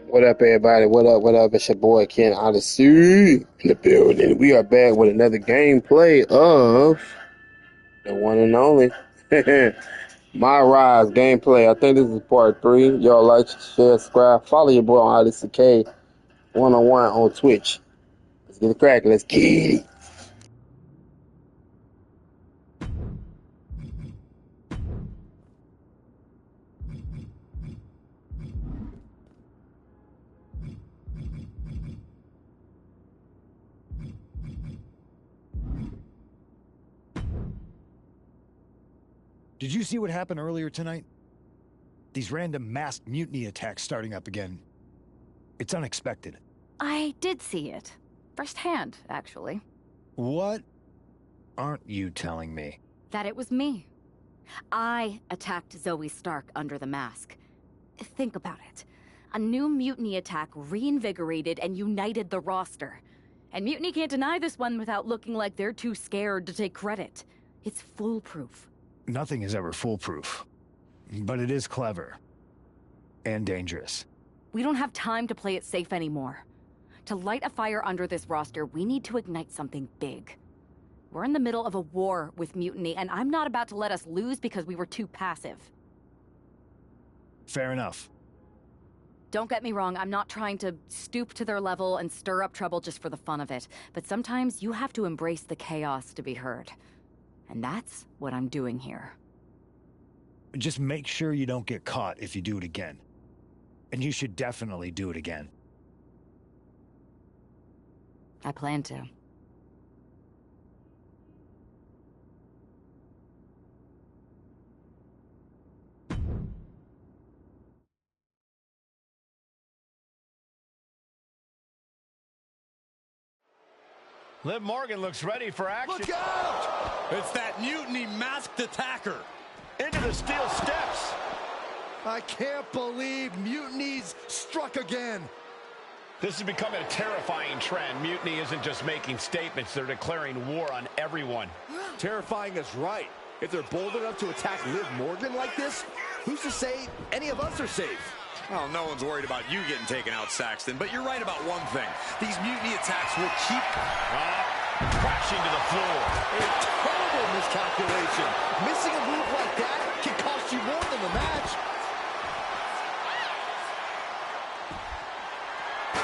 What up, everybody? What up? What up? It's your boy Ken Odyssey in the building. We are back with another gameplay of the one and only MyRise gameplay. I think this is part 3. Y'all like, share, subscribe, follow your boy on Odyssey K 101 on Twitch. Let's get it cracking. Let's get it. Did you see what happened earlier tonight? These random masked mutiny attacks starting up again. It's unexpected. I did see it. Firsthand, actually. What aren't you telling me? That it was me. I attacked Zoe Stark under the mask. Think about it. A new mutiny attack reinvigorated and united the roster. And Mutiny can't deny this one without looking like they're too scared to take credit. It's foolproof. Nothing is ever foolproof. But it is clever. And dangerous. We don't have time to play it safe anymore. To light a fire under this roster, we need to ignite something big. We're in the middle of a war with Mutiny, and I'm not about to let us lose because we were too passive. Fair enough. Don't get me wrong, I'm not trying to stoop to their level and stir up trouble just for the fun of it. But sometimes you have to embrace the chaos to be heard. And that's what I'm doing here. Just make sure you don't get caught if you do it again. And you should definitely do it again. I plan to. Liv Morgan looks ready for action. Look out! It's that mutiny masked attacker. Into the steel steps. I can't believe Mutiny's struck again. This is becoming a terrifying trend. Mutiny isn't just making statements, they're declaring war on everyone. Terrifying is right. If they're bold enough to attack Liv Morgan like this, who's to say any of us are safe? Well, no one's worried about you getting taken out, Saxton, but you're right about one thing. These mutiny attacks will keep crashing to the floor. A terrible miscalculation. Missing a move like that can cost you more than the match.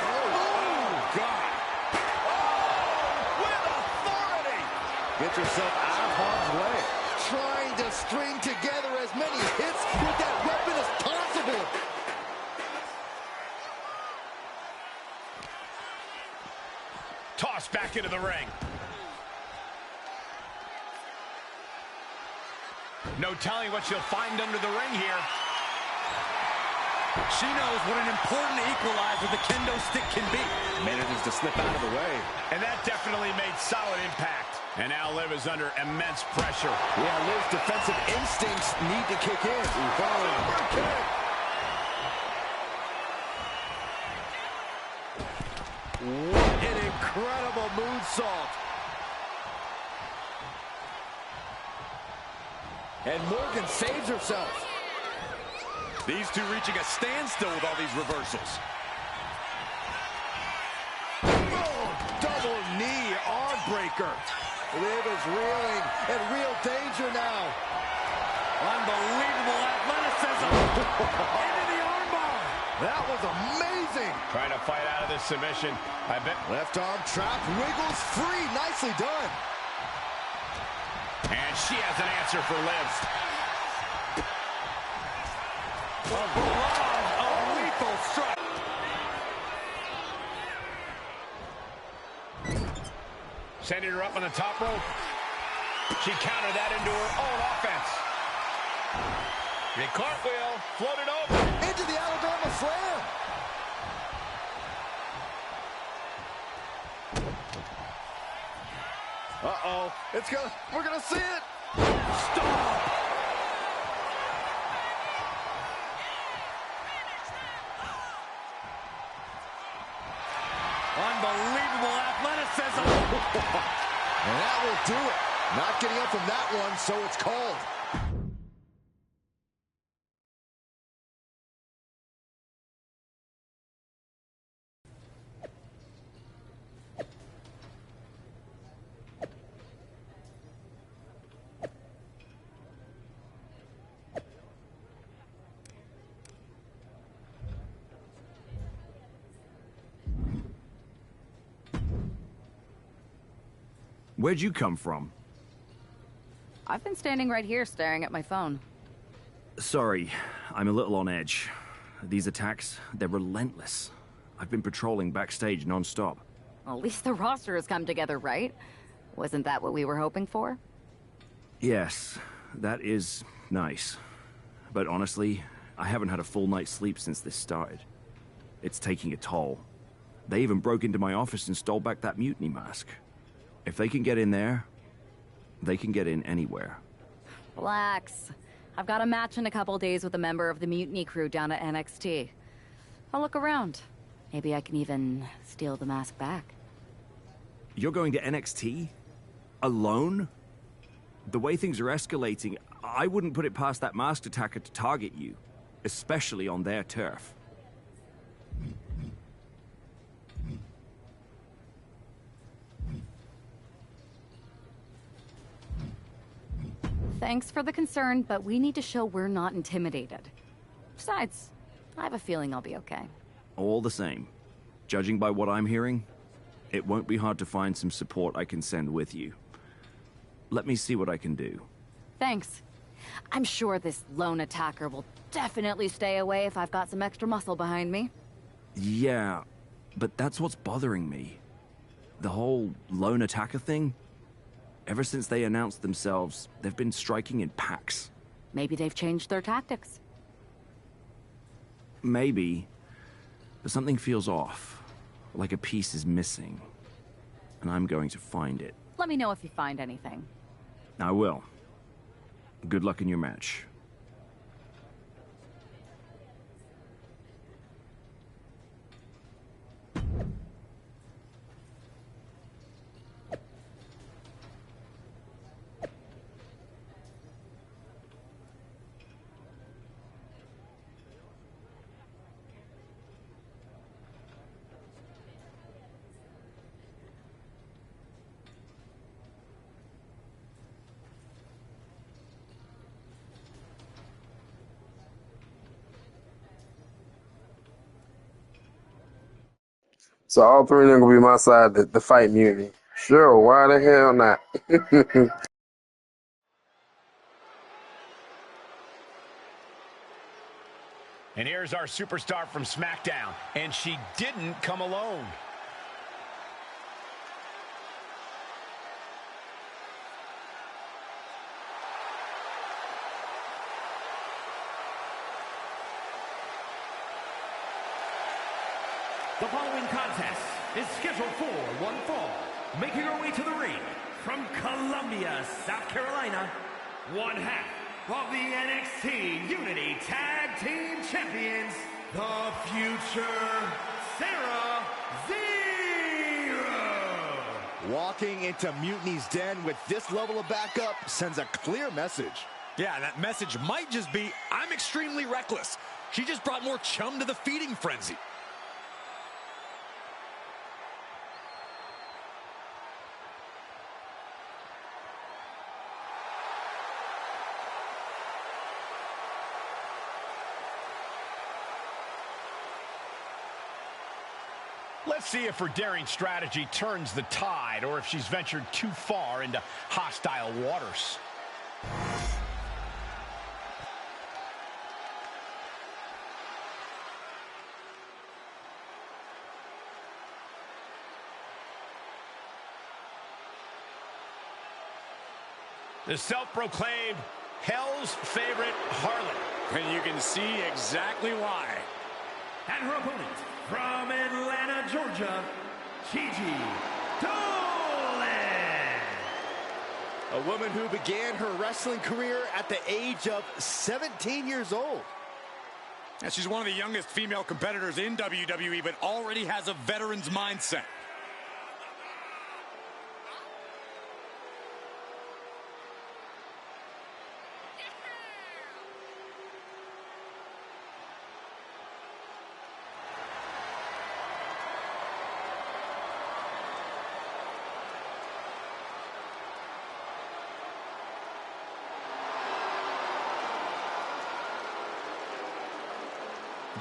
Oh, God. Oh, with authority. Get yourself out of harm's way. Trying to string together as many hits with that weapon as possible. Tossed back into the ring. No telling what she'll find under the ring here. She knows what an important equalizer the kendo stick can be. Manages to slip out of the way. And that definitely made solid impact. And now Liv is under immense pressure. Yeah, Liv's defensive instincts need to kick in. Super kick. What an incredible moonsault. And Morgan saves herself. These two reaching a standstill with all these reversals. Oh, double knee arm breaker. Liv is reeling in real danger now. Unbelievable athleticism. Into the armbar. That was amazing. Trying to fight out of this submission. I bet. Left arm trapped, wiggles free. Nicely done. And she has an answer for Liv. A lethal strike. Sending her up on the top rope. She countered that into her own offense. The cartwheel floated over. Into the Alabama slam. Uh-oh. We're gonna see it. Stop. Unbelievable athleticism. And that will do it. Not getting up from that one, so it's called. Where'd you come from? I've been standing right here staring at my phone. Sorry, I'm a little on edge. These attacks, they're relentless. I've been patrolling backstage non-stop. Well, at least the roster has come together, right? Wasn't that what we were hoping for? Yes, that is nice. But honestly, I haven't had a full night's sleep since this started. It's taking a toll. They even broke into my office and stole back that mutiny mask. If they can get in there, they can get in anywhere. Relax. I've got a match in a couple days with a member of the mutiny crew down at NXT. I'll look around. Maybe I can even steal the mask back. You're going to NXT? Alone? The way things are escalating, I wouldn't put it past that masked attacker to target you, especially on their turf. Thanks for the concern, but we need to show we're not intimidated. Besides, I have a feeling I'll be okay. All the same, judging by what I'm hearing, it won't be hard to find some support I can send with you. Let me see what I can do. Thanks. I'm sure this lone attacker will definitely stay away if I've got some extra muscle behind me. Yeah, but that's what's bothering me. The whole lone attacker thing? Ever since they announced themselves, they've been striking in packs. Maybe they've changed their tactics. Maybe, but something feels off. Like a piece is missing. And I'm going to find it. Let me know if you find anything. I will. Good luck in your match. So all three of them gonna be my side to fight Mutiny. Sure, why the hell not? And here's our superstar from SmackDown, and she didn't come alone. The following contest is scheduled for one fall. Making her way to the ring from Columbia, South Carolina, one half of the NXT Unity Tag Team Champions, the future Sarah Zero. Walking into Mutiny's den with this level of backup sends a clear message. Yeah, that message might just be, I'm extremely reckless. She just brought more chum to the feeding frenzy. Let's see if her daring strategy turns the tide, or if she's ventured too far into hostile waters. The self-proclaimed Hell's favorite harlot. And you can see exactly why. And her opponent from Atlanta, Georgia, Gigi Dolan. A woman who began her wrestling career at the age of 17 years old. And she's one of the youngest female competitors in WWE, but already has a veteran's mindset.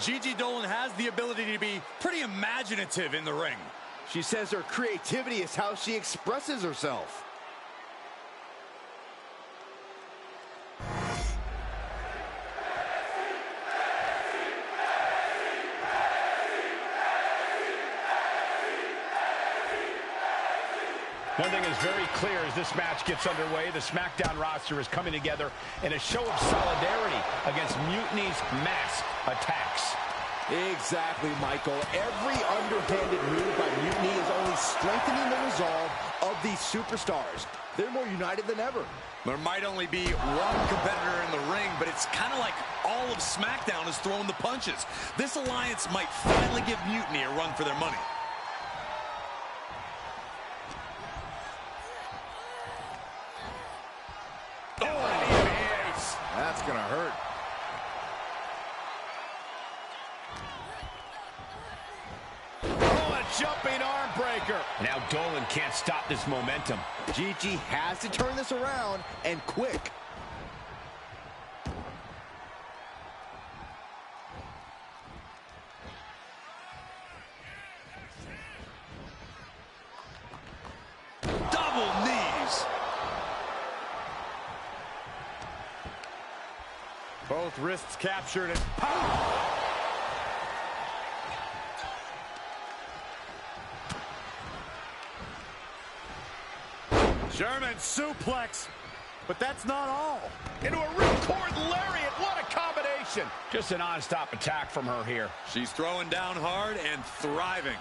Gigi Dolan has the ability to be pretty imaginative in the ring. She says her creativity is how she expresses herself. One thing is very clear as this match gets underway, the SmackDown roster is coming together in a show of solidarity against Mutiny's mass attacks. Exactly, Michael. Every underhanded move by Mutiny is only strengthening the resolve of these superstars. They're more united than ever. There might only be one competitor in the ring, but it's kind of like all of SmackDown is throwing the punches. This alliance might finally give Mutiny a run for their money. That's gonna hurt. Oh, a jumping arm breaker. Now Dolan can't stop this momentum. Gigi has to turn this around, and quick. Double knees. Both wrists captured and pow! German suplex, but that's not all. Into a ripcord lariat. What a combination. Just a non-stop attack from her here. She's throwing down hard and thriving.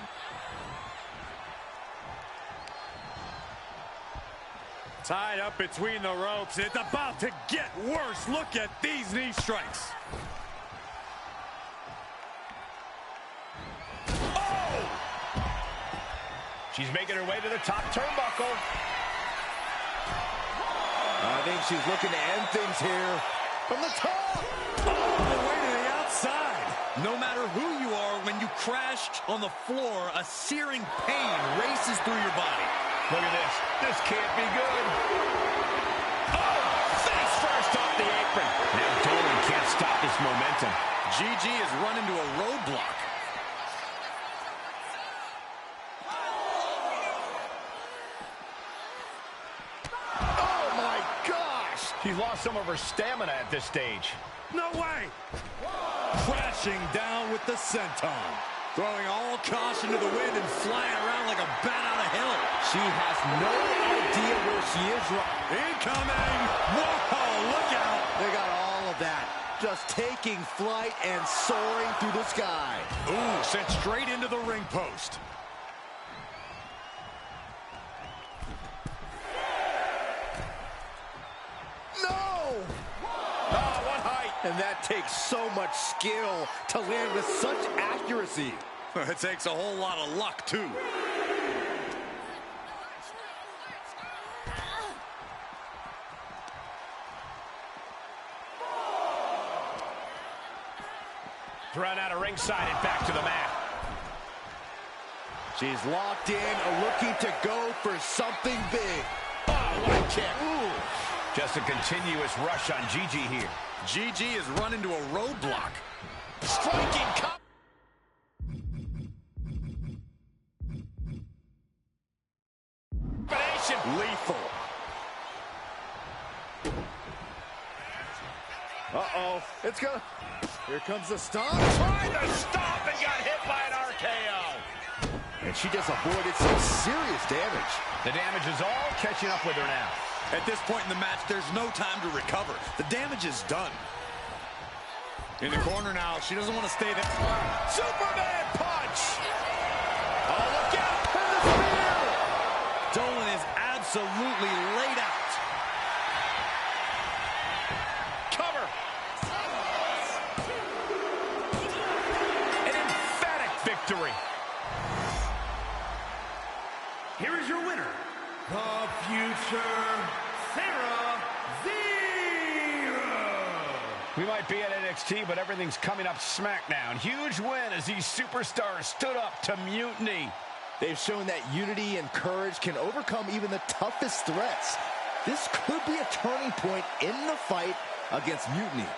Tied up between the ropes. It's about to get worse. Look at these knee strikes. Oh! She's making her way to the top turnbuckle. I think she's looking to end things here. From the top! All the way to the outside. No matter who you are, when you crash on the floor, a searing pain races through your body. Look at this. This can't be good. Oh! Face first off the apron. Now Dolan can't stop this momentum. Gigi has run into a roadblock. She's lost some of her stamina at this stage. No way! Crashing down with the senton. Throwing all caution to the wind and flying around like a bat out of hell. She has no idea where she is. Incoming! Whoa, look out! They got all of that. Just taking flight and soaring through the sky. Ooh, sent straight into the ring post. And that takes so much skill to land with such accuracy. It takes a whole lot of luck, too. Thrown out of ringside and back to the mat. She's locked in, looking to go for something big. Oh, what a kick. Ooh. Just a continuous rush on Gigi here. Gigi has run into a roadblock. Striking combination. Lethal. Uh-oh. It's gonna... Here comes the stomp. Tried to stop and got hit by an RKO. And she just avoided some serious damage. The damage is all catching up with her now. At this point in the match, there's no time to recover. The damage is done. In the corner now. She doesn't want to stay there. Superman punch! Oh, look out! And the spear! Dolan is absolutely laid out. Cover! An emphatic victory. Here is your winner, the future Sarah Zero. We might be at NXT, but everything's coming up SmackDown. Huge win as these superstars stood up to Mutiny. They've shown that unity and courage can overcome even the toughest threats. This could be a turning point in the fight against Mutiny.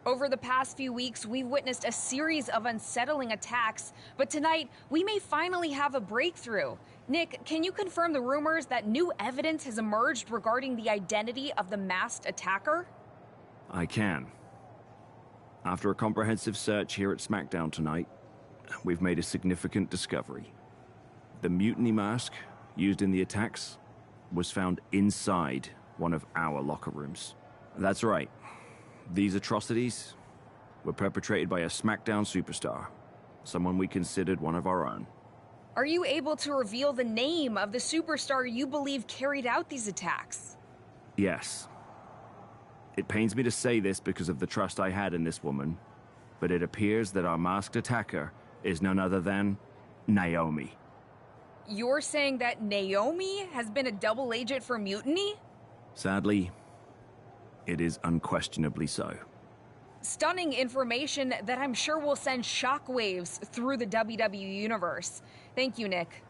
Over the past few weeks, we've witnessed a series of unsettling attacks, but tonight, we may finally have a breakthrough. Nick, can you confirm the rumors that new evidence has emerged regarding the identity of the masked attacker? I can. After a comprehensive search here at SmackDown tonight, we've made a significant discovery. The mutiny mask used in the attacks was found inside one of our locker rooms. That's right. These atrocities were perpetrated by a SmackDown superstar, someone we considered one of our own. Are you able to reveal the name of the superstar you believe carried out these attacks? Yes. It pains me to say this because of the trust I had in this woman, but it appears that our masked attacker is none other than Naomi. You're saying that Naomi has been a double agent for Mutiny? Sadly, it is unquestionably so. Stunning information that I'm sure will send shockwaves through the WWE universe. Thank you, Nick.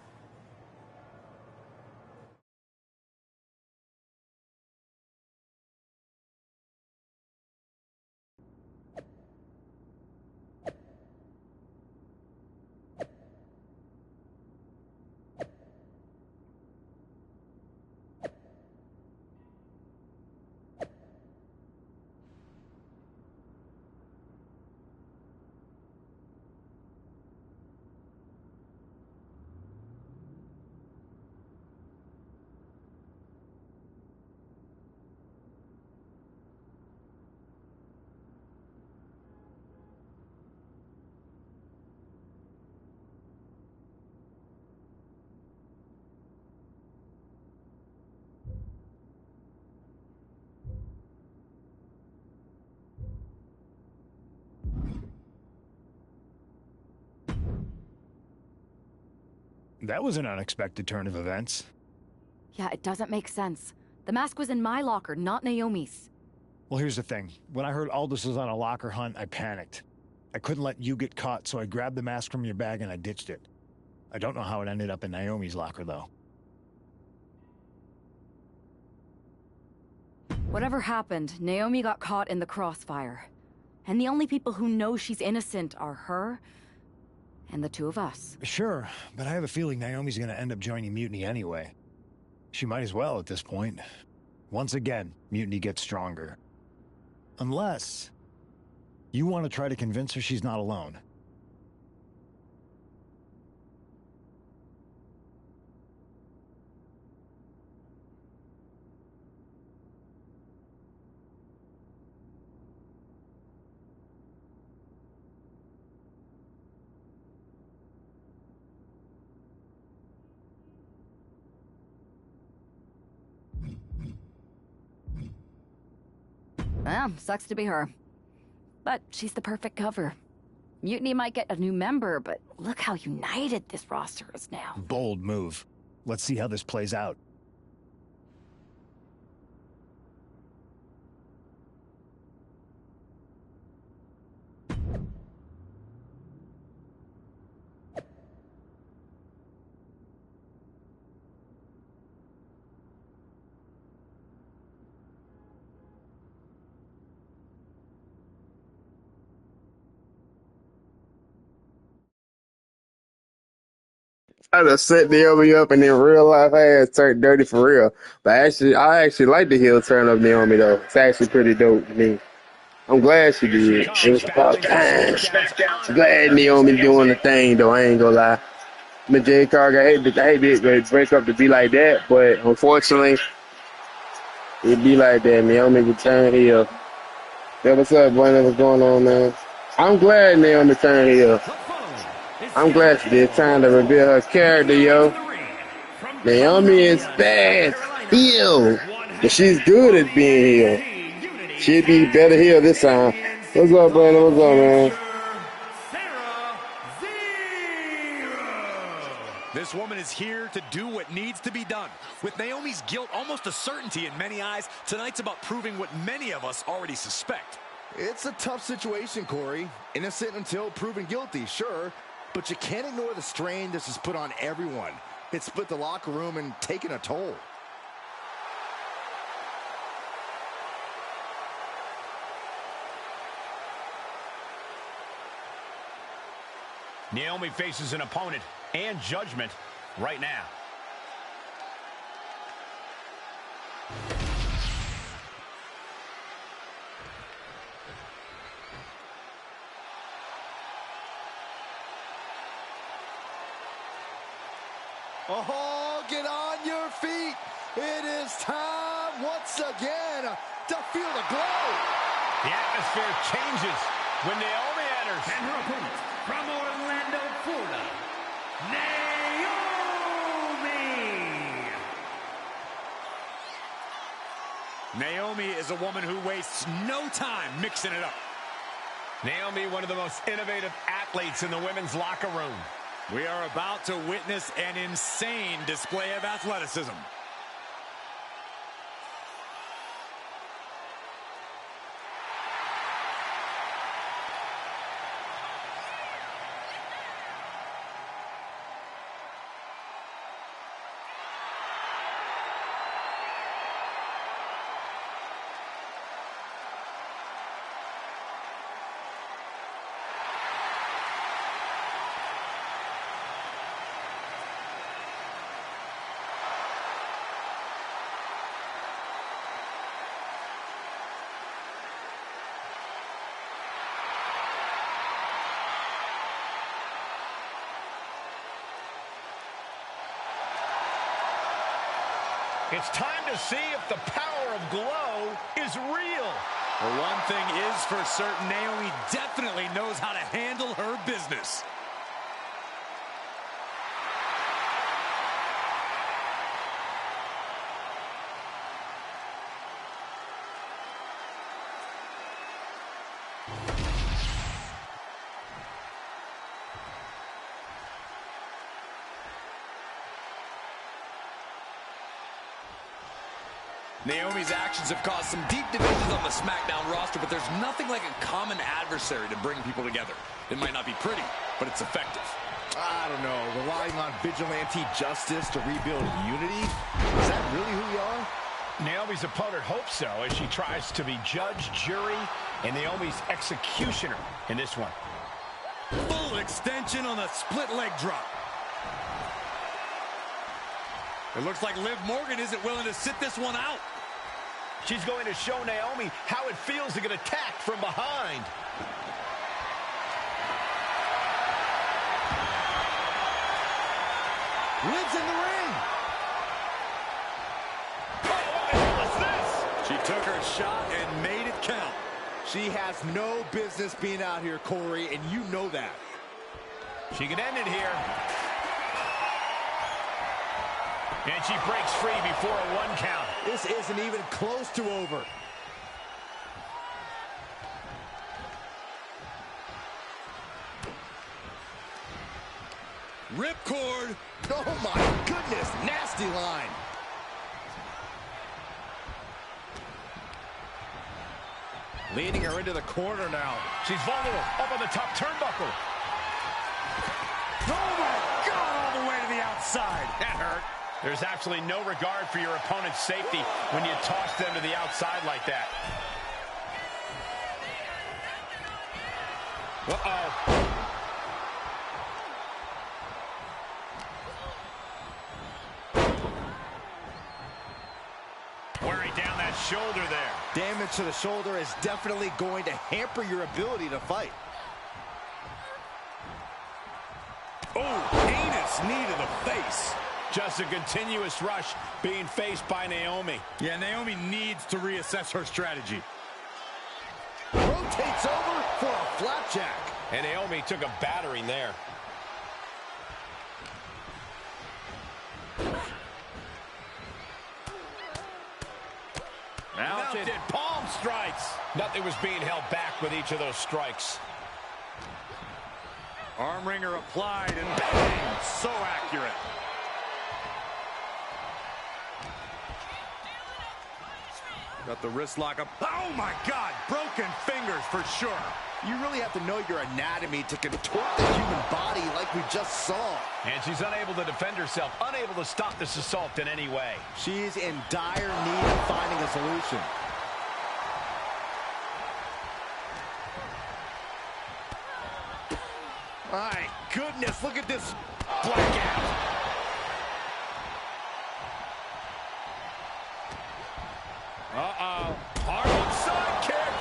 That was an unexpected turn of events. Yeah, it doesn't make sense. The mask was in my locker, not Naomi's. Well, here's the thing. When I heard Aldous was on a locker hunt, I panicked. I couldn't let you get caught, so I grabbed the mask from your bag and I ditched it. I don't know how it ended up in Naomi's locker, though. Whatever happened, Naomi got caught in the crossfire. And the only people who know she's innocent are her and the two of us. Sure, but I have a feeling Naomi's gonna end up joining Mutiny anyway. She might as well at this point. Once again, Mutiny gets stronger. Unless you want to try to convince her she's not alone. Well, sucks to be her. But she's the perfect cover. Mutiny might get a new member, but look how united this roster is now. Bold move. Let's see how this plays out. I just set Naomi up and then real life ass turned dirty for real. But I actually like the heel turn of Naomi though. It's actually pretty dope to me. I'm glad she did. It was about time. I'm glad Naomi doing the thing though. I ain't gonna lie. But Jay Carter, I hate it break up to be like that, but unfortunately, it be like that. Naomi returned heel. Yeah, what's up, boy? What's going on, man? I'm glad Naomi turned heel. I'm glad she did. Time to reveal her character, yo. Naomi is bad heel, but she's good at being heel. She'd be better heel this time. What's up, Brandon? What's up, man? This woman is here to do what needs to be done. With Naomi's guilt almost a certainty in many eyes, tonight's about proving what many of us already suspect. It's a tough situation, Corey. Innocent until proven guilty, sure. But you can't ignore the strain this has put on everyone. It's split the locker room and taken a toll. Naomi faces an opponent and judgment right now. Oh, get on your feet. It is time once again to feel the glow. The atmosphere changes when Naomi enters. And her opponent from Orlando, Florida, Naomi. Naomi is a woman who wastes no time mixing it up. Naomi, one of the most innovative athletes in the women's locker room. We are about to witness an insane display of athleticism. It's time to see if the power of glow is real. Well, one thing is for certain, Naomi definitely knows how to handle her business. Naomi's actions have caused some deep divisions on the SmackDown roster, but there's nothing like a common adversary to bring people together. It might not be pretty, but it's effective. I don't know, relying on vigilante justice to rebuild unity? Is that really who we are? Naomi's opponent hopes so, as she tries to be judge, jury, and Naomi's executioner in this one. Full extension on the split leg drop. It looks like Liv Morgan isn't willing to sit this one out. She's going to show Naomi how it feels to get attacked from behind. Liv's in the ring. Oh, what the hell is this? She took her shot and made it count. She has no business being out here, Corey, and you know that. She can end it here. And she breaks free before a 1 count. This isn't even close to over. Ripcord. Oh my goodness, nasty line. Leading her into the corner now. She's vulnerable, up on the top turnbuckle. Oh my God, all the way to the outside. That hurt. There's absolutely no regard for your opponent's safety when you toss them to the outside like that. Uh-oh. Wearing down that shoulder there. Damage to the shoulder is definitely going to hamper your ability to fight. Oh, heinous knee to the face. Just a continuous rush being faced by Naomi. Yeah, Naomi needs to reassess her strategy. Rotates over for a flapjack. And Naomi took a battering there. Mounted palm strikes. Nothing was being held back with each of those strikes. Arm wringer applied and bang, so accurate. Got the wrist lock up. Oh my God, broken fingers for sure. You really have to know your anatomy to contort the human body like we just saw. And she's unable to defend herself, unable to stop this assault in any way. She's in dire need of finding a solution. My goodness, look at this blackout. Uh-oh. Harlem sidekick.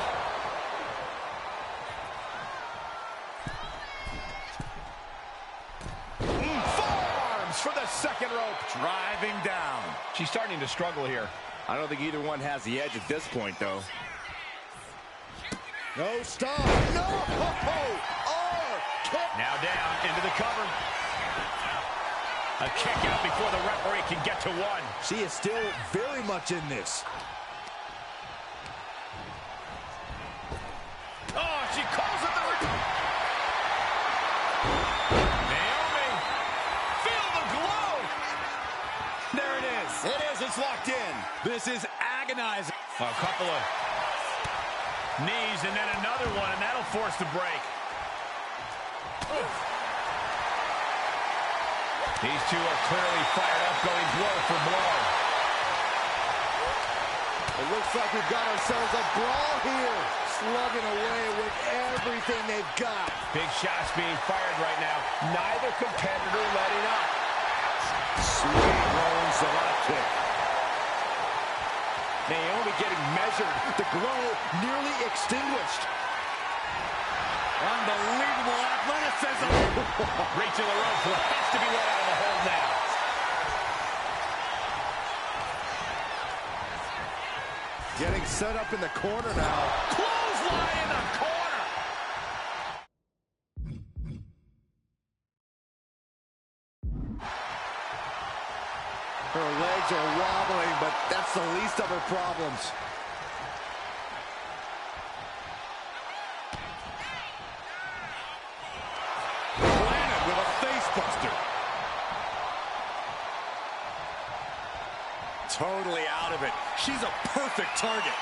Forearm for the second rope. Driving down. She's starting to struggle here. I don't think either one has the edge at this point, though. No stop. No! Kick. Now down into the cover. A kick out before the referee can get to one. She is still very much in this. Oh, she calls it the... Naomi, feel the glow. There it is. It's locked in. This is agonizing. A couple of knees and then another one, and that'll force the break. These two are clearly fired up, going blow for blow. It looks like we've got ourselves a brawl here. Slugging away with everything they've got. Big shots being fired right now. Neither competitor letting up. Sweet rolling Zalot kick. Naomi getting measured. The glow nearly extinguished. Unbelievable athleticism. Reaching the rope, has to be let out of the hold now. Getting set up in the corner now. Clothesline in the corner. Her legs are wobbling, but that's the least of her problems. Planted with a face buster. Totally out of it. She's a perfect target.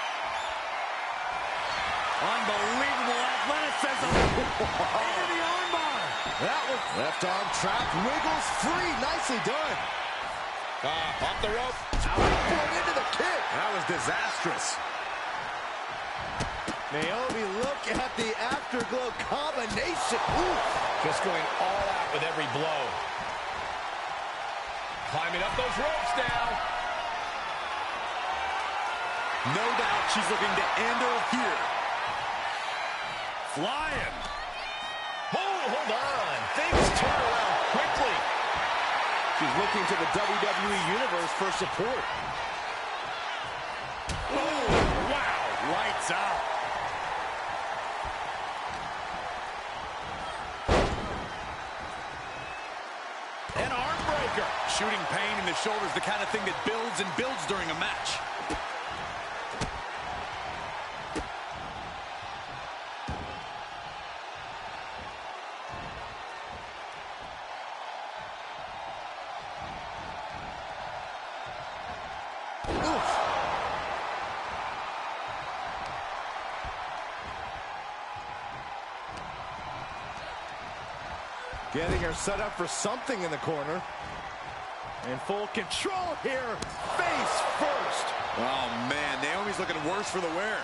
Unbelievable athleticism. Into the armbar. That was left arm trapped, wiggles free. Nicely done. Off the rope. Going into the kick. That was disastrous. Naomi, look at the afterglow combination. Ooh. Just going all out with every blow. Climbing up those ropes now. No doubt she's looking to end her here. Flying. Oh, hold on. Things turn around quickly. She's looking to the WWE Universe for support. Oh, wow. Lights out. An arm breaker. Shooting pain in the shoulder is the kind of thing that builds and builds during a match. Getting her set up for something in the corner. In full control here. Face first. Oh, man. Naomi's looking worse for the wear.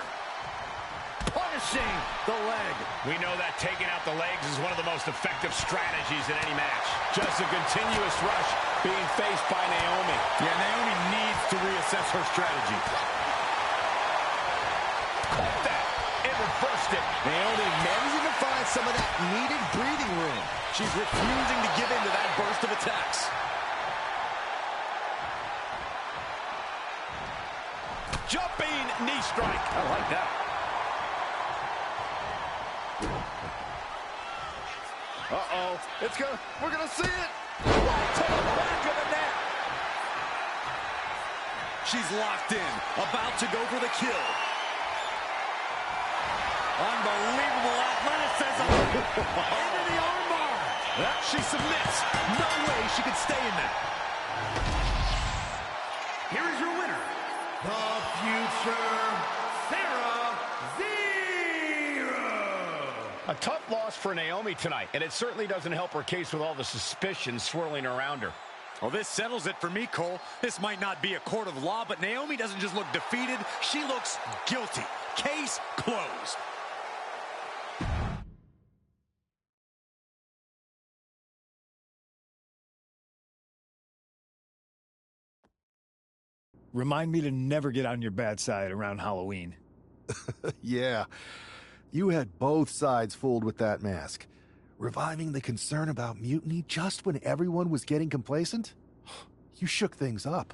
Punishing the leg. We know that taking out the legs is one of the most effective strategies in any match. Just a continuous rush being faced by Naomi. Yeah, Naomi needs to reassess her strategy. Caught that. It reversed it. Naomi managing to find some of that needed breathing room. She's refusing to give in to that burst of attacks. Jumping knee strike. I like that. Uh-oh. We're gonna see it. Right to the back of the neck. She's locked in, about to go for the kill. Unbelievable athleticism. Into the armbar. She submits. No way she could stay in that. Here is your winner, the future Sarah Zero. A tough loss for Naomi tonight, and it certainly doesn't help her case with all the suspicion swirling around her. Well, this settles it for me, Cole. This might not be a court of law, but Naomi doesn't just look defeated. She looks guilty. Case closed. Remind me to never get on your bad side around Halloween. Yeah, you had both sides fooled with that mask. Reviving the concern about mutiny just when everyone was getting complacent? You shook things up.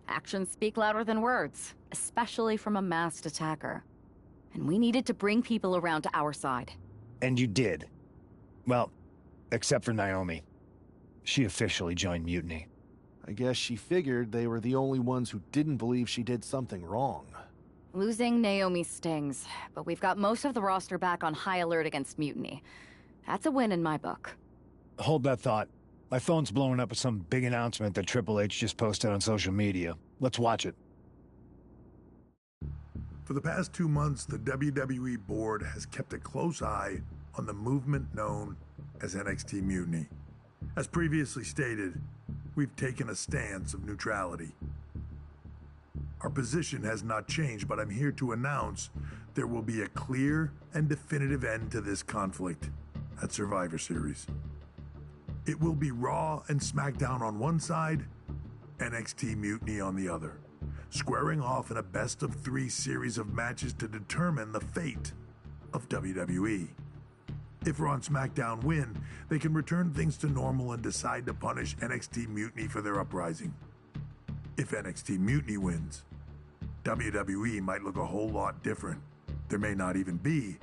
Actions speak louder than words, especially from a masked attacker. And we needed to bring people around to our side. And you did. Well, except for Naomi. She officially joined Mutiny. I guess she figured they were the only ones who didn't believe she did something wrong. Losing Naomi stings, but we've got most of the roster back on high alert against Mutiny. That's a win in my book. Hold that thought. My phone's blowing up with some big announcement that Triple H just posted on social media. Let's watch it. For the past 2 months, the WWE board has kept a close eye on the movement known as NXT Mutiny. As previously stated, we've taken a stance of neutrality. Our position has not changed, but I'm here to announce there will be a clear and definitive end to this conflict at Survivor Series. It will be Raw and SmackDown on one side, NXT Mutiny on the other, squaring off in a best-of-3 series of matches to determine the fate of WWE. If Raw and SmackDown win, they can return things to normal and decide to punish NXT Mutiny for their uprising. If NXT Mutiny wins, WWE might look a whole lot different. There may not even be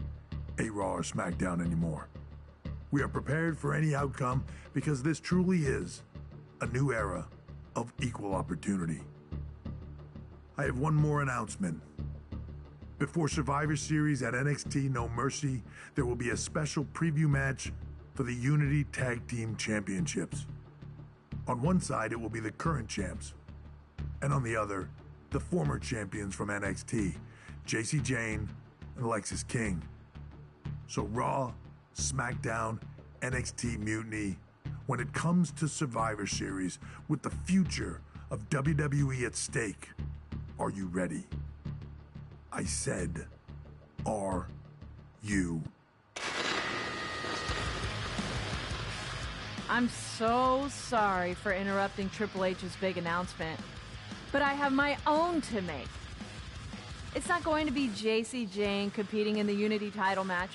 a Raw or SmackDown anymore. We are prepared for any outcome because this truly is a new era of equal opportunity. I have one more announcement. Before Survivor Series at NXT No Mercy, there will be a special preview match for the Unity Tag Team Championships. On one side, it will be the current champs, and on the other, the former champions from NXT, Jacy Jayne and Alexis King. So Raw, SmackDown, NXT Mutiny, when it comes to Survivor Series, with the future of WWE at stake, are you ready? I said, are you? I'm so sorry for interrupting Triple H's big announcement, but I have my own to make. It's not going to be Jacy Jayne competing in the Unity title match,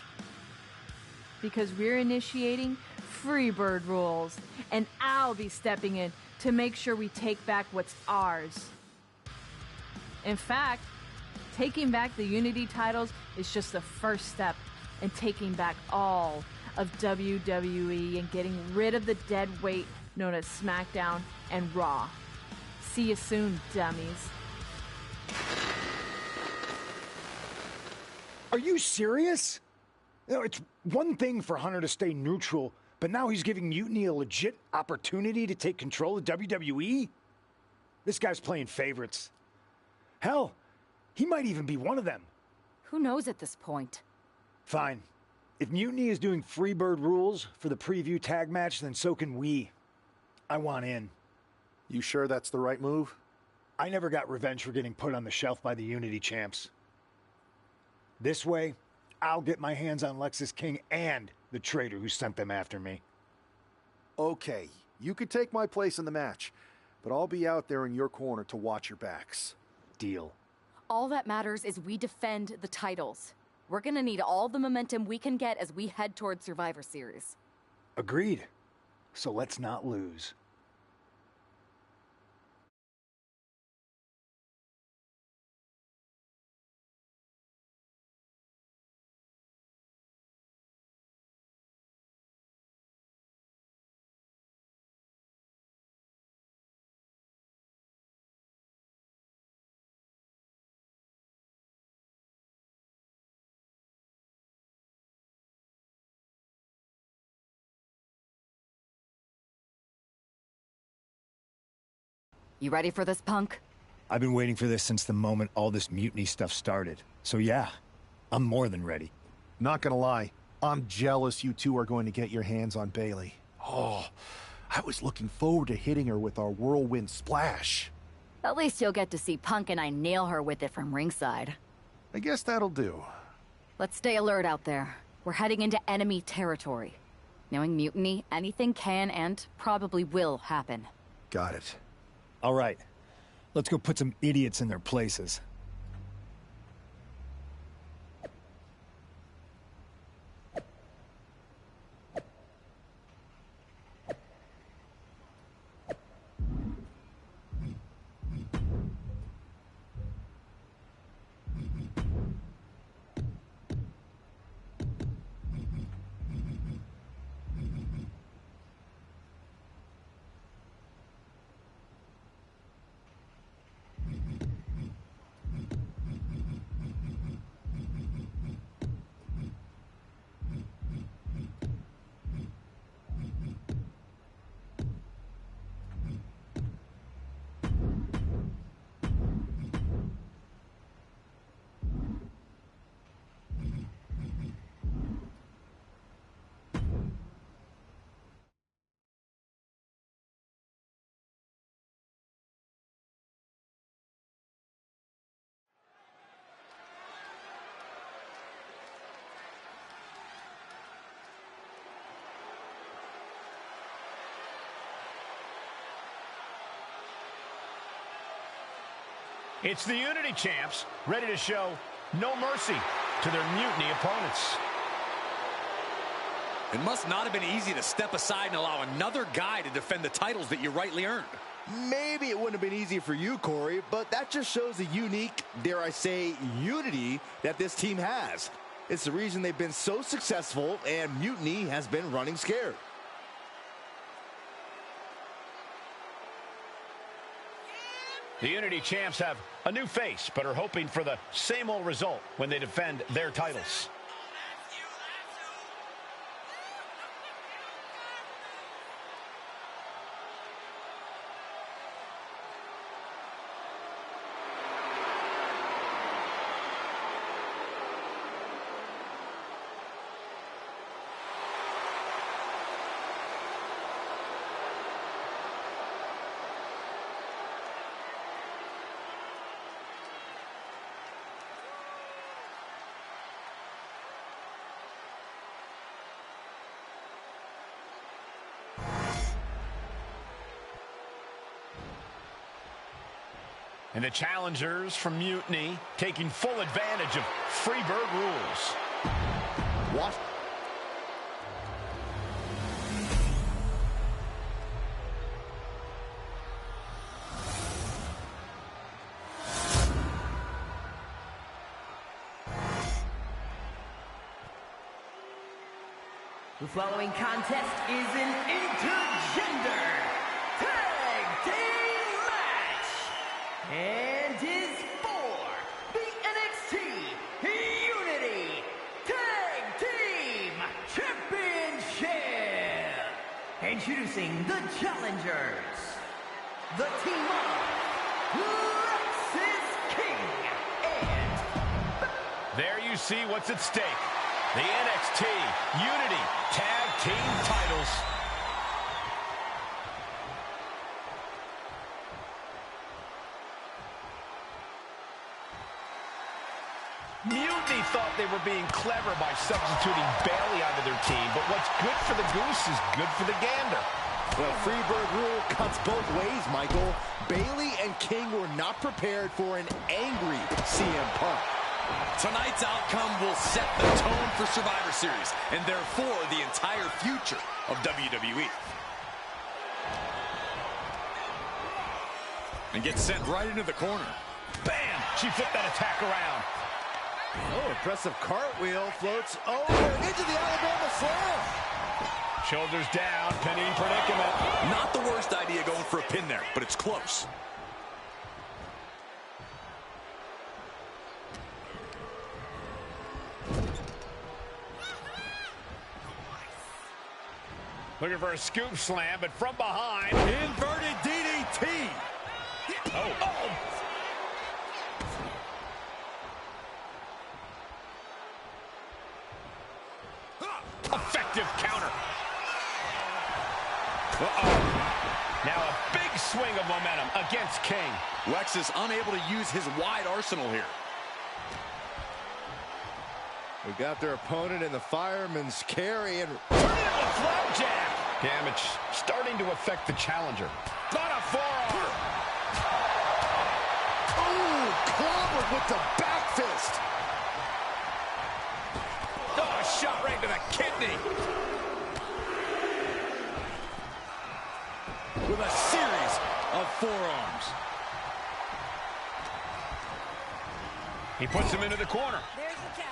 because we're initiating Freebird rules, and I'll be stepping in to make sure we take back what's ours. In fact, taking back the Unity titles is just the first step in taking back all of WWE and getting rid of the dead weight known as SmackDown and Raw. See you soon, dummies. Are you serious? You know, it's one thing for Hunter to stay neutral, but now he's giving Mutiny a legit opportunity to take control of WWE? This guy's playing favorites. Hell, he might even be one of them. Who knows at this point? Fine. If Mutiny is doing Freebird rules for the preview tag match, then so can we. I want in. You sure that's the right move? I never got revenge for getting put on the shelf by the Unity champs. This way, I'll get my hands on Lexis King and the traitor who sent them after me. Okay, you could take my place in the match, but I'll be out there in your corner to watch your backs. Deal. All that matters is we defend the titles. We're gonna need all the momentum we can get as we head toward Survivor Series. Agreed. So let's not lose. You ready for this, punk? I've been waiting for this since the moment all this mutiny stuff started. So yeah, I'm more than ready. Not gonna lie, I'm jealous you two are going to get your hands on Bayley. Oh, I was looking forward to hitting her with our whirlwind splash. At least you'll get to see Punk and I nail her with it from ringside. I guess that'll do. Let's stay alert out there. We're heading into enemy territory. Knowing Mutiny, anything can and probably will happen. Got it. All right, let's go put some idiots in their places. It's the Unity champs, ready to show no mercy to their Mutiny opponents. It must not have been easy to step aside and allow another guy to defend the titles that you rightly earned. Maybe it wouldn't have been easy for you, Corey, but that just shows the unique, dare I say, unity that this team has. It's the reason they've been so successful, and Mutiny has been running scared. The Unity champs have a new face, but are hoping for the same old result when they defend their titles. And the challengers from Mutiny taking full advantage of Freebird rules. What? The following contest is an intergender tag team match and is for the NXT Unity Tag Team Championship. Introducing the challengers, the team of Lexis King and... There you see what's at stake. The NXT Unity Tag Team titles. Mutiny thought they were being clever by substituting Bayley onto their team, but what's good for the goose is good for the gander. The Freebird rule cuts both ways, Michael. Bayley and King were not prepared for an angry CM Punk. Tonight's outcome will set the tone for Survivor Series, and therefore the entire future of WWE. And gets sent right into the corner. Bam! She flipped that attack around. Oh, impressive cartwheel, floats over into the Alabama Slam. Shoulders down, pinning predicament. Not the worst idea going for a pin there, but it's close. Looking for a scoop slam, but from behind. Inverted DDT. Oh. Effective counter. Now a big swing of momentum against King. Lex is unable to use his wide arsenal here. We got their opponent in the fireman's carry and turning it with flapjack. Damage starting to affect the challenger. Not a forearm. ooh, clobbered with the back fist. Oh, a shot right to the kidney. With a series of forearms. He puts him into the corner. There's the tag.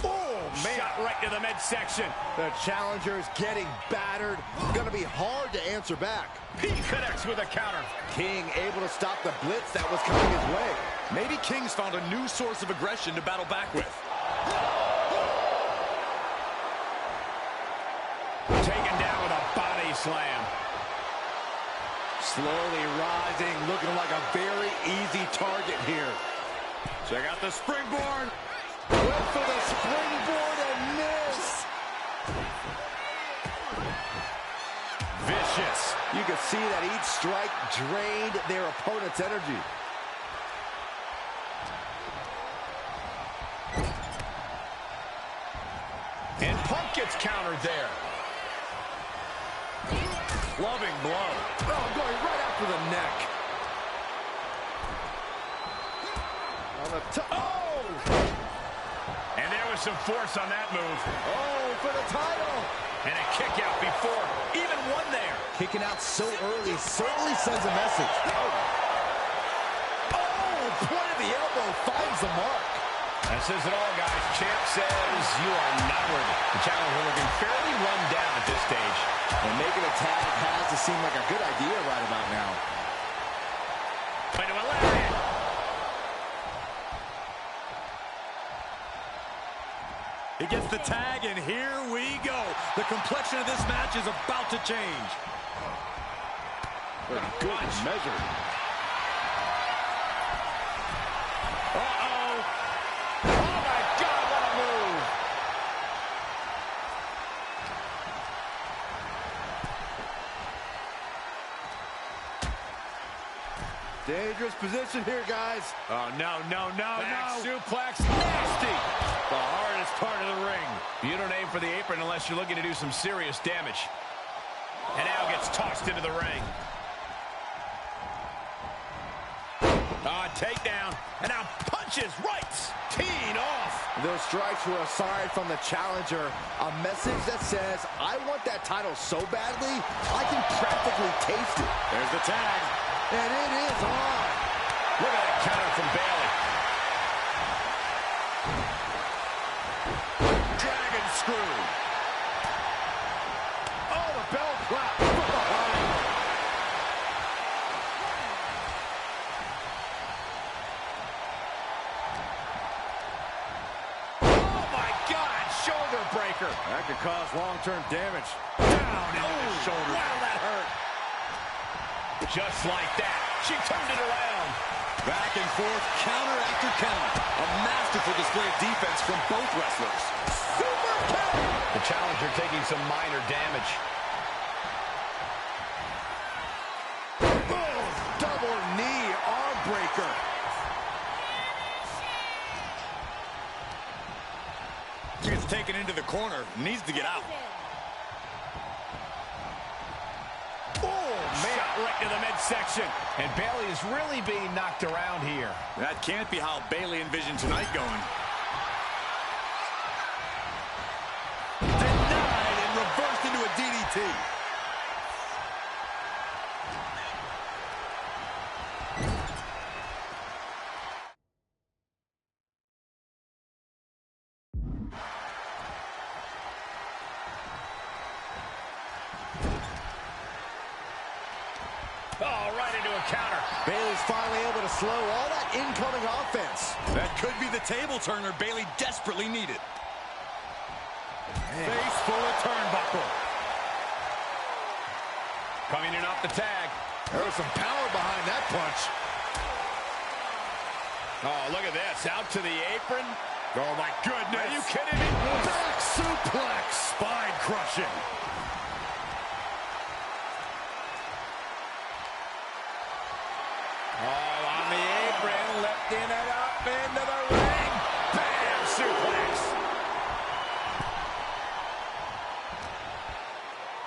Oh, man. Shot right to the midsection. The challenger's getting battered. It's going to be hard to answer back. He connects with a counter. King able to stop the blitz that was coming his way. Maybe King's found a new source of aggression to battle back with. Taken down with a body slam. Slowly rising, looking like a very easy target here. Check out the springboard. Went for the springboard and miss. Vicious. You can see that each strike drained their opponent's energy. And Punk gets countered there. Loving blow. Oh, going right after the neck. the top. Oh! And there was some force on that move. Oh, for the title. And a kick out before even one there. Kicking out so early certainly sends a message. Oh, point of the elbow finds the mark. That says it all, guys. Champ says you are not worthy. The challenger looking fairly run down at this stage. And making a tag has to seem like a good idea right about now. Into a lariat. He gets the tag, and here we go. The complexion of this match is about to change. Good measure. Uh-oh. Oh, my God, what a move. Dangerous position here, guys. Oh, no. Back suplex. Nasty. The hardest part of the ring. You don't aim for the apron unless you're looking to do some serious damage. And now gets tossed into the ring. Takedown. And now punches right. Teeing off. Those strikes were a sign from the challenger. A message that says, I want that title so badly, I can practically taste it. There's the tag. And it is on. Look at that counter from Bayley. Dragon screw. Oh, the bell clap from behind. Oh, my God. Shoulder breaker. That could cause long-term damage. Down into the shoulder. Wow, that hurt. Just like that. She turned it around. Back and forth, counter after counter. A masterful display of defense from both wrestlers. Super kick. The challenger taking some minor damage. Boom. Double knee arm breaker. Gets taken into the corner. Needs to get out. Right to the midsection. And Bayley is really being knocked around here. That can't be how Bayley envisioned tonight going. Denied and reversed into a DDT. Oh, right into a counter. Bayley's finally able to slow all that incoming offense. That could be the table turner Bayley desperately needed. Face full of turnbuckle. Coming in off the tag. There was some power behind that punch. Oh, look at this. Out to the apron. Oh, my goodness. Are you kidding me? Back suplex. Spine crushing. Oh, on the apron. Lifting it up into the ring. Bam! Suplex.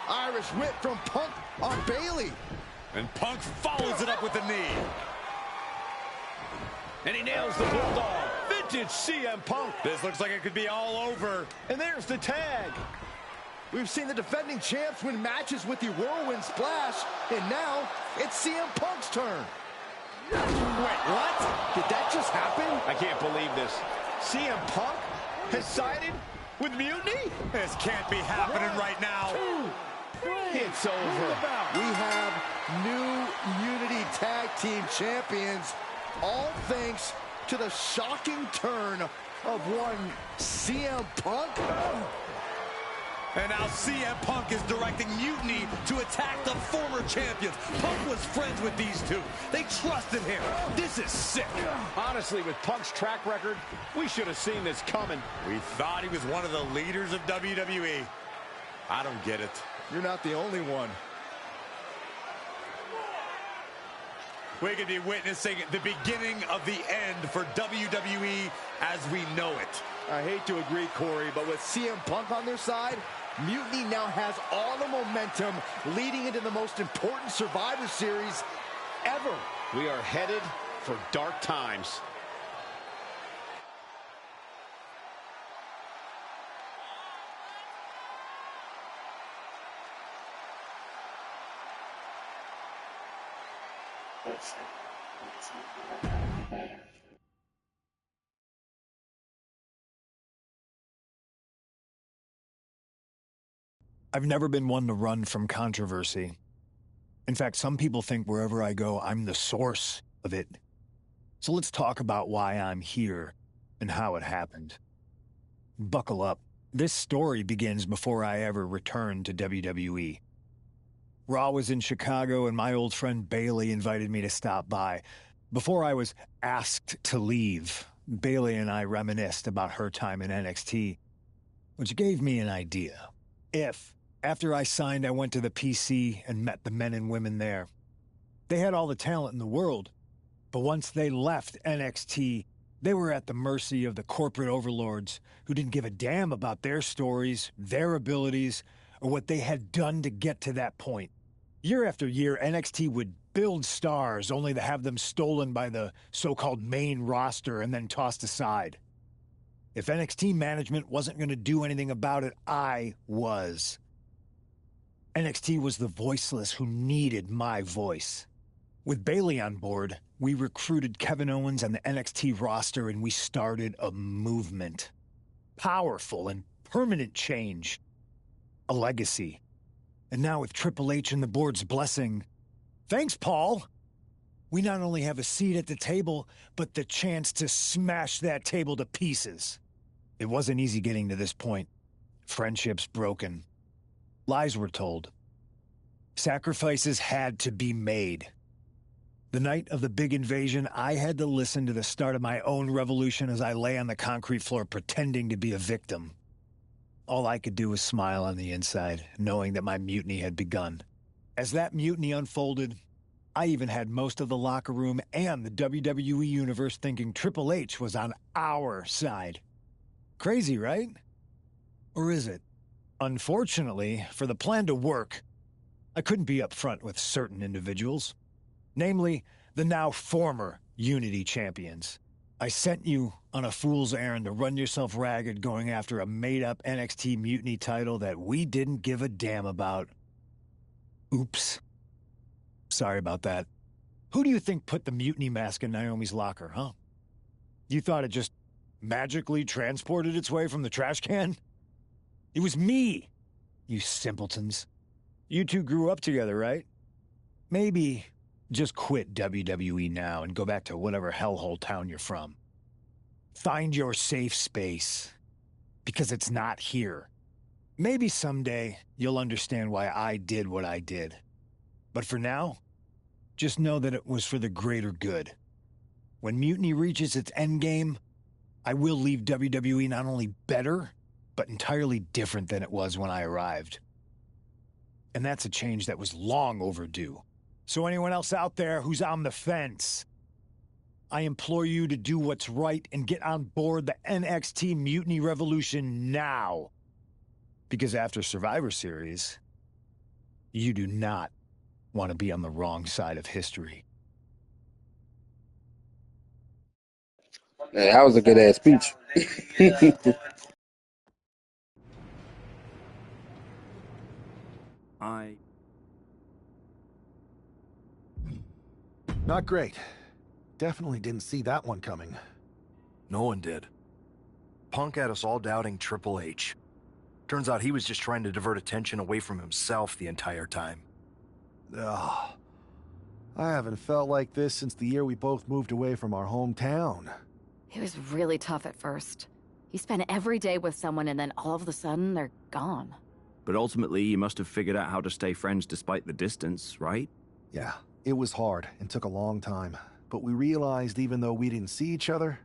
Irish whip from Punk on Bayley. And Punk follows it up with the knee. And he nails the Bulldog. Vintage CM Punk. This looks like it could be all over. And there's the tag. We've seen the defending champs win matches with the Whirlwind Splash, and now it's CM Punk's turn. Wait, what? Did that just happen? I can't believe this. CM Punk has sided with Mutiny? This can't be happening right now. It's over. We have new Unity Tag Team Champions, all thanks to the shocking turn of one CM Punk. And now CM Punk is directing Mutiny to attack the former champions. Punk was friends with these two. They trusted him. This is sick. Honestly, with Punk's track record, we should have seen this coming. We thought he was one of the leaders of WWE. I don't get it. You're not the only one. We could be witnessing the beginning of the end for WWE as we know it. I hate to agree, Corey, but with CM Punk on their side, Mutiny now has all the momentum leading into the most important Survivor Series ever. We are headed for dark times. I've never been one to run from controversy. In fact, some people think wherever I go, I'm the source of it. So let's talk about why I'm here and how it happened. Buckle up. This story begins before I ever returned to WWE. Raw was in Chicago and my old friend Bayley invited me to stop by. Before I was asked to leave, Bayley and I reminisced about her time in NXT, which gave me an idea. If, after I signed, I went to the PC and met the men and women there, they had all the talent in the world, but once they left NXT, they were at the mercy of the corporate overlords who didn't give a damn about their stories, their abilities, or what they had done to get to that point. Year after year, NXT would build stars only to have them stolen by the so-called main roster and then tossed aside. If NXT management wasn't going to do anything about it, I was. NXT was the voiceless who needed my voice. With Bayley on board, we recruited Kevin Owens and the NXT roster and we started a movement. Powerful and permanent change. A legacy. And now with Triple H and the board's blessing, thanks, Paul! We not only have a seat at the table, but the chance to smash that table to pieces. It wasn't easy getting to this point. Friendships broken. Lies were told. Sacrifices had to be made. The night of the big invasion, I had to listen to the start of my own revolution as I lay on the concrete floor pretending to be a victim. All I could do was smile on the inside, knowing that my mutiny had begun. As that mutiny unfolded, I even had most of the locker room and the WWE Universe thinking Triple H was on our side. Crazy, right? Or is it? Unfortunately, for the plan to work, I couldn't be upfront with certain individuals. Namely, the now former Unity champions. I sent you on a fool's errand to run yourself ragged going after a made-up NXT Mutiny title that we didn't give a damn about. Oops. Sorry about that. Who do you think put the Mutiny mask in Naomi's locker, huh? You thought it just magically transported its way from the trash can? It was me, you simpletons. You two grew up together, right? Maybe just quit WWE now and go back to whatever hellhole town you're from. Find your safe space, because it's not here. Maybe someday you'll understand why I did what I did. But for now, just know that it was for the greater good. When Mutiny reaches its endgame, I will leave WWE not only better, but entirely different than it was when I arrived. And that's a change that was long overdue. So anyone else out there who's on the fence, I implore you to do what's right and get on board the NXT Mutiny Revolution now. Because after Survivor Series, you do not want to be on the wrong side of history. Man, that was a good-ass speech. Not great. Definitely didn't see that one coming. No one did. Punk had us all doubting Triple H. Turns out he was just trying to divert attention away from himself the entire time. Ugh. I haven't felt like this since the year we both moved away from our hometown. It was really tough at first. You spend every day with someone and then all of a sudden they're gone. But ultimately, you must have figured out how to stay friends despite the distance, right? Yeah, it was hard and took a long time. But we realized even though we didn't see each other,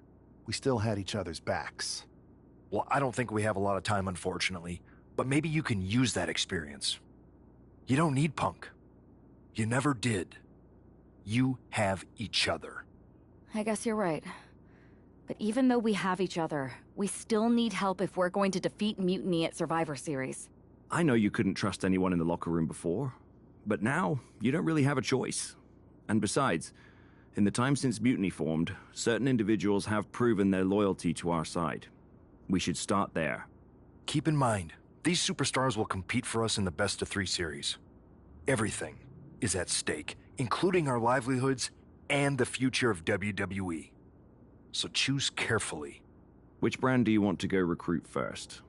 we still had each other's backs. Well, I don't think we have a lot of time, unfortunately. But maybe you can use that experience. You don't need Punk. You never did. You have each other. I guess you're right. But even though we have each other, we still need help if we're going to defeat Mutiny at Survivor Series. I know you couldn't trust anyone in the locker room before, but now you don't really have a choice. And besides, in the time since Mutiny formed, certain individuals have proven their loyalty to our side. We should start there. Keep in mind, these superstars will compete for us in the best-of-3 series. Everything is at stake, including our livelihoods and the future of WWE. So choose carefully. Which brand do you want to go recruit first?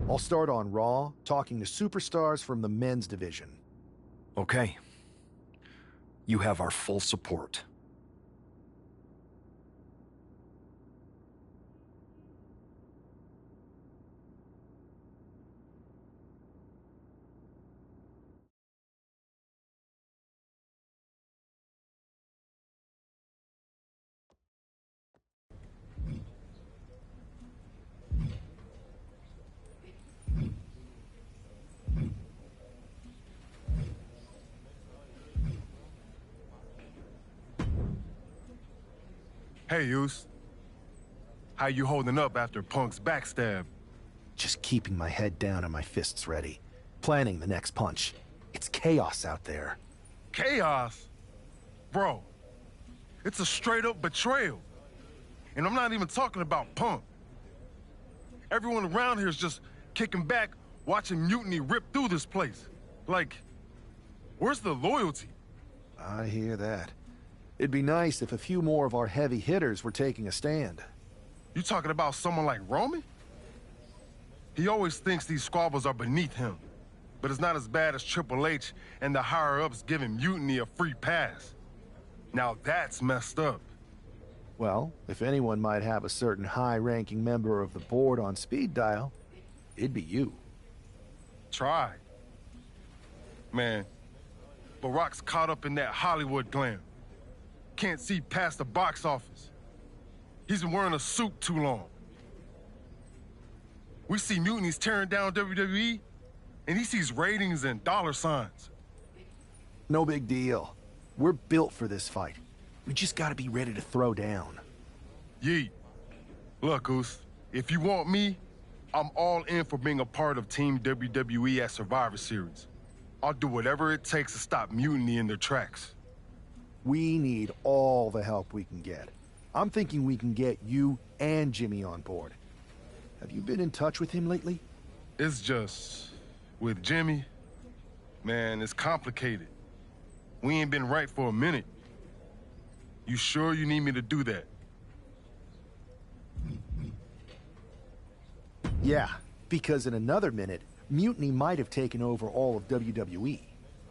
I'll start on Raw, talking to superstars from the men's division. Okay. You have our full support. Hey, Yus. How you holding up after Punk's backstab? Just keeping my head down and my fists ready. Planning the next punch. It's chaos out there. Chaos? Bro, it's a straight-up betrayal. And I'm not even talking about Punk. Everyone around here is just kicking back, watching Mutiny rip through this place. Like, where's the loyalty? I hear that. It'd be nice if a few more of our heavy hitters were taking a stand. You talking about someone like Roman? He always thinks these squabbles are beneath him. But it's not as bad as Triple H and the higher-ups giving Mutiny a free pass. Now that's messed up. Well, if anyone might have a certain high-ranking member of the board on speed dial, it'd be you. Try. Man, Barack's caught up in that Hollywood glam. Can't see past the box office. He's been wearing a suit too long. We see Mutiny's tearing down WWE, and he sees ratings and dollar signs. No big deal. We're built for this fight. We just gotta be ready to throw down. Yeet. Look, Goose, if you want me, I'm all in for being a part of Team WWE at Survivor Series. I'll do whatever it takes to stop Mutiny in their tracks. We need all the help we can get. I'm thinking we can get you and Jimmy on board. Have you been in touch with him lately? It's just... with Jimmy, man, it's complicated. We ain't been right for a minute. You sure you need me to do that? Yeah, because in another minute, Mutiny might have taken over all of WWE.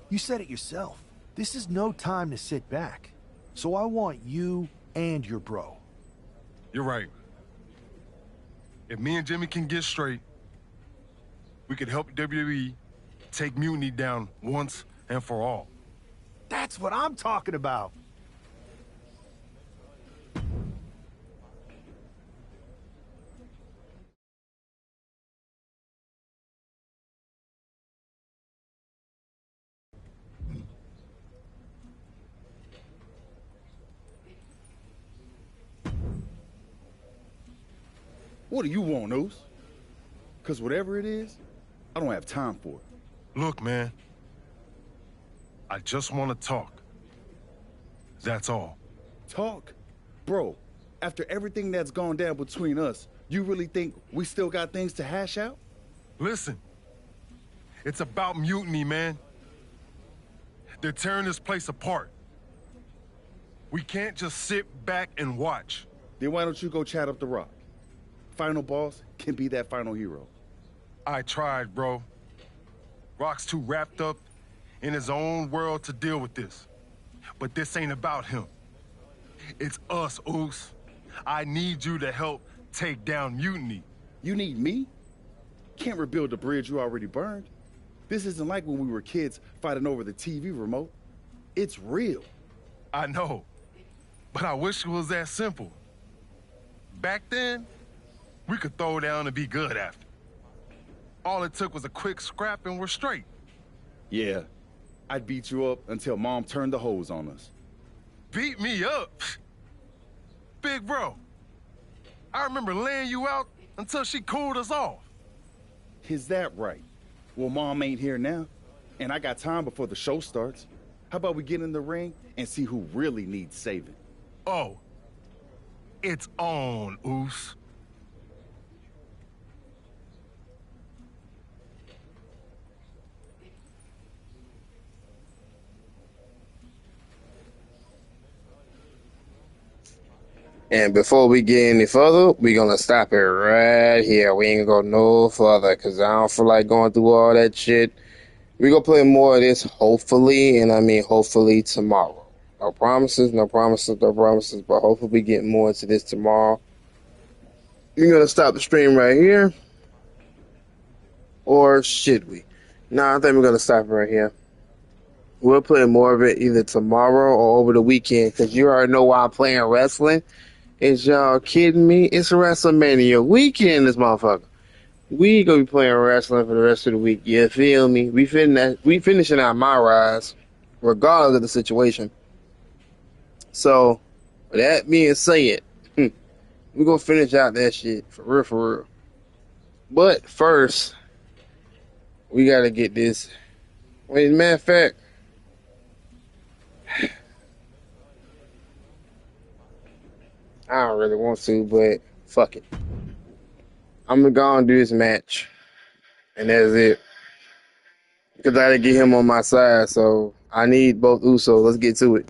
You said it yourself. This is no time to sit back. So I want you and your bro. You're right. If me and Jimmy can get straight, we could help WWE take Mutiny down once and for all. That's what I'm talking about. What do you want, Oos? Because whatever it is, I don't have time for it. Look, man. I just want to talk. That's all. Talk? Bro, after everything that's gone down between us, you really think we still got things to hash out? Listen. It's about Mutiny, man. They're tearing this place apart. We can't just sit back and watch. Then why don't you go chat up the Rock? Final boss can be that final hero. I tried, bro. Rock's too wrapped up in his own world to deal with this. But this ain't about him. It's us, Oos. I need you to help take down Mutiny. You need me? Can't rebuild the bridge you already burned. This isn't like when we were kids fighting over the TV remote. It's real. I know, but I wish it was that simple. Back then, we could throw down and be good after. All it took was a quick scrap and we're straight. Yeah, I'd beat you up until Mom turned the hose on us. Beat me up? Big bro, I remember laying you out until she cooled us off. Is that right? Well, Mom ain't here now, and I got time before the show starts. How about we get in the ring and see who really needs saving? Oh, It's on, Oos. And before we get any further, we're going to stop it right here. We ain't going to go no further because I don't feel like going through all that shit. We're going to play more of this hopefully, and I mean hopefully tomorrow. No promises, no promises, no promises, but hopefully we get more into this tomorrow. We're going to stop the stream right here. Or should we? No, I think we're going to stop it right here. We'll play more of it either tomorrow or over the weekend because you already know why I'm playing wrestling. Is y'all kidding me? It's WrestleMania weekend, this motherfucker. We gonna be playing wrestling for the rest of the week. You feel me? We finishing our MyRise, regardless of the situation. So, with that being said, we gonna finish out that shit for real, for real. But first, we gotta get this. Wait, matter of fact, I don't really want to, but fuck it. I'm gonna go and do this match, and that's it. Because I gotta get him on my side, so I need both Usos. Let's get to it.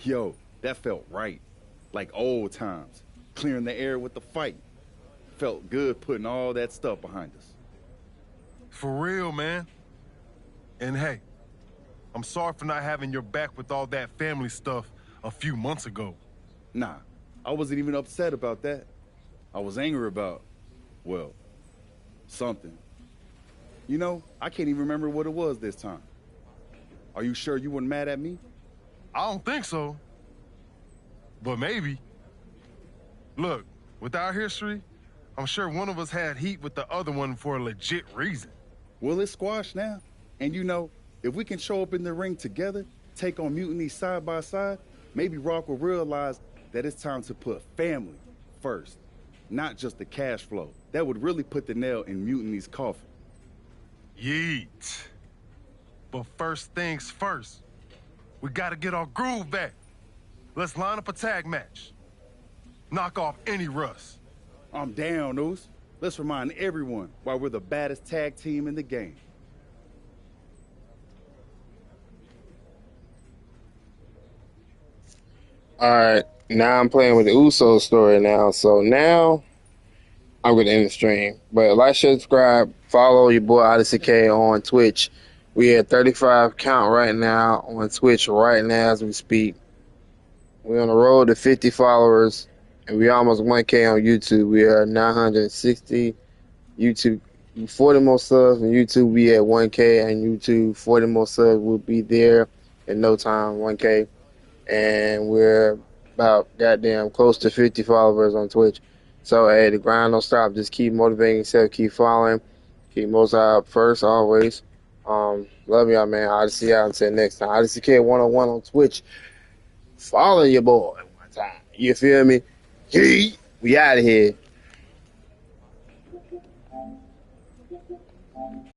Yo, that felt right. Like old times. Clearing the air with the fight. Felt good putting all that stuff behind us. For real, man. And hey, I'm sorry for not having your back with all that family stuff a few months ago. Nah, I wasn't even upset about that. I was angry about, well, something. You know, I can't even remember what it was this time. Are you sure you weren't mad at me? I don't think so. But maybe. Look, with our history, I'm sure one of us had heat with the other one for a legit reason. Well, it's squashed now. And you know, if we can show up in the ring together, take on Mutiny side by side, maybe Rock will realize that it's time to put family first, not just the cash flow. That would really put the nail in Mutiny's coffin. Yeet. But first things first, we gotta get our groove back. Let's line up a tag match. Knock off any rust. I'm down, Oos. Let's remind everyone why we're the baddest tag team in the game. All right, now I'm playing with the Uso story now. So now I'm going to end the stream. But like, share, subscribe, follow your boy Odyssey K on Twitch. We at 35 count right now on Twitch right now as we speak. We're on the road to 50 followers, and we almost 1K on YouTube. We are 960 YouTube. 40 more subs on YouTube. We at 1K on YouTube. 40 more subs will be there in no time. 1K. And we're about goddamn close to 50 followers on Twitch. So, hey, the grind don't stop. Just keep motivating yourself. Keep following. Keep most out first, always. Love y'all, man. Odyssey out until next time. Odyssey K101 on Twitch. Follow your boy one time. You feel me? We out of here.